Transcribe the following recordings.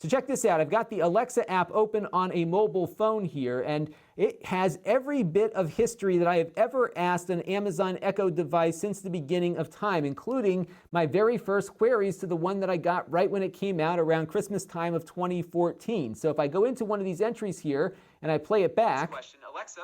So check this out. I've got the Alexa app open on a mobile phone here, and it has every bit of history that I have ever asked an Amazon Echo device since the beginning of time, including my very first queries to the one that I got right when it came out around Christmas time of 2014. So if I go into one of these entries here and I play it back. Question, Alexa,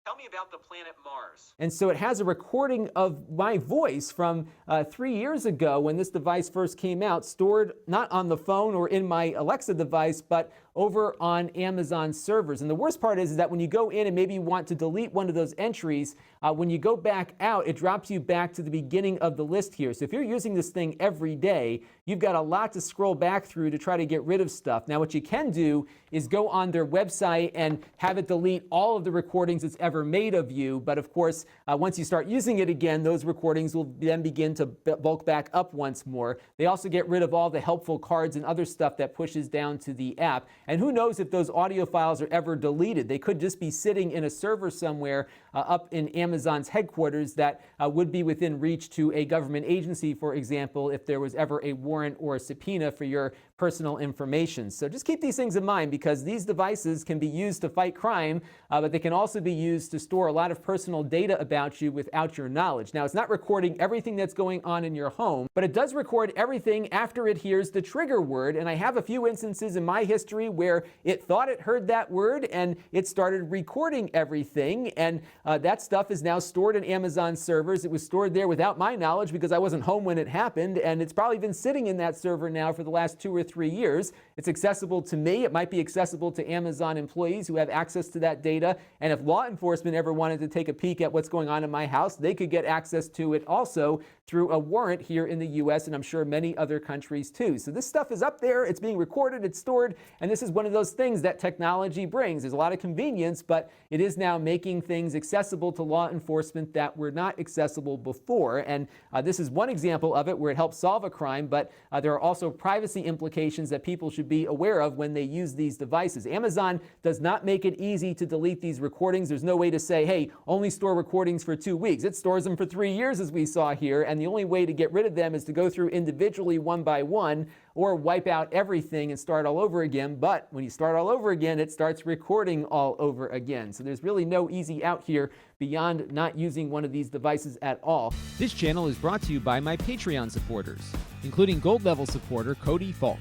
tell me about the planet Mars. And so it has a recording of my voice from 3 years ago when this device first came out, stored not on the phone or in my Alexa device, but over on Amazon servers. And the worst part is that when you go in and maybe you want to delete one of those entries, when you go back out, it drops you back to the beginning of the list here. So if you're using this thing every day, you've got a lot to scroll back through to try to get rid of stuff. Now, what you can do is go on their website and have it delete all of the recordings it's ever made of you. But of course, once you start using it again, those recordings will then begin to bulk back up once more. They also get rid of all the helpful cards and other stuff that pushes down to the app. And who knows if those audio files are ever deleted? They could just be sitting in a server somewhere up in Amazon's headquarters that would be within reach to a government agency, for example, if there was ever a warrant or a subpoena for your personal information. So just keep these things in mind, because these devices can be used to fight crime, but they can also be used to store a lot of personal data about you without your knowledge. Now, it's not recording everything that's going on in your home, but it does record everything after it hears the trigger word. And I have a few instances in my history where it thought it heard that word and it started recording everything. And that stuff is now stored in Amazon servers. It was stored there without my knowledge because I wasn't home when it happened. And it's probably been sitting in that server now for the last 2 or 3 years. It's accessible to me. It might be accessible to Amazon employees who have access to that data. And if law enforcement ever wanted to take a peek at what's going on in my house, they could get access to it also through a warrant here in the US, and I'm sure many other countries too. So this stuff is up there, it's being recorded, it's stored, and this is one of those things that technology brings. There's a lot of convenience, but it is now making things accessible to law enforcement that were not accessible before. And this is one example of it where it helps solve a crime, but there are also privacy implications that people should be aware of when they use these devices. Amazon does not make it easy to delete these recordings. There's no way to say, hey, only store recordings for 2 weeks. It stores them for 3 years, as we saw here, and the only way to get rid of them is to go through individually one by one or wipe out everything and start all over again. But when you start all over again, it starts recording all over again. So there's really no easy out here beyond not using one of these devices at all. This channel is brought to you by my Patreon supporters, including gold level supporter Cody Falk.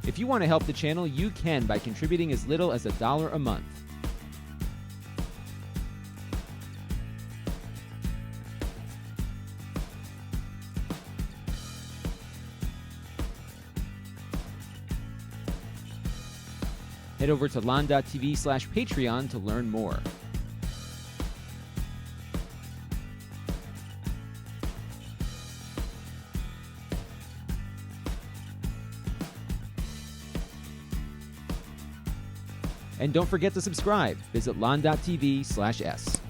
If you want to help the channel, you can by contributing as little as $1 a month. Head over to Lon.TV/Patreon to learn more. And don't forget to subscribe. Visit Lon.TV/S.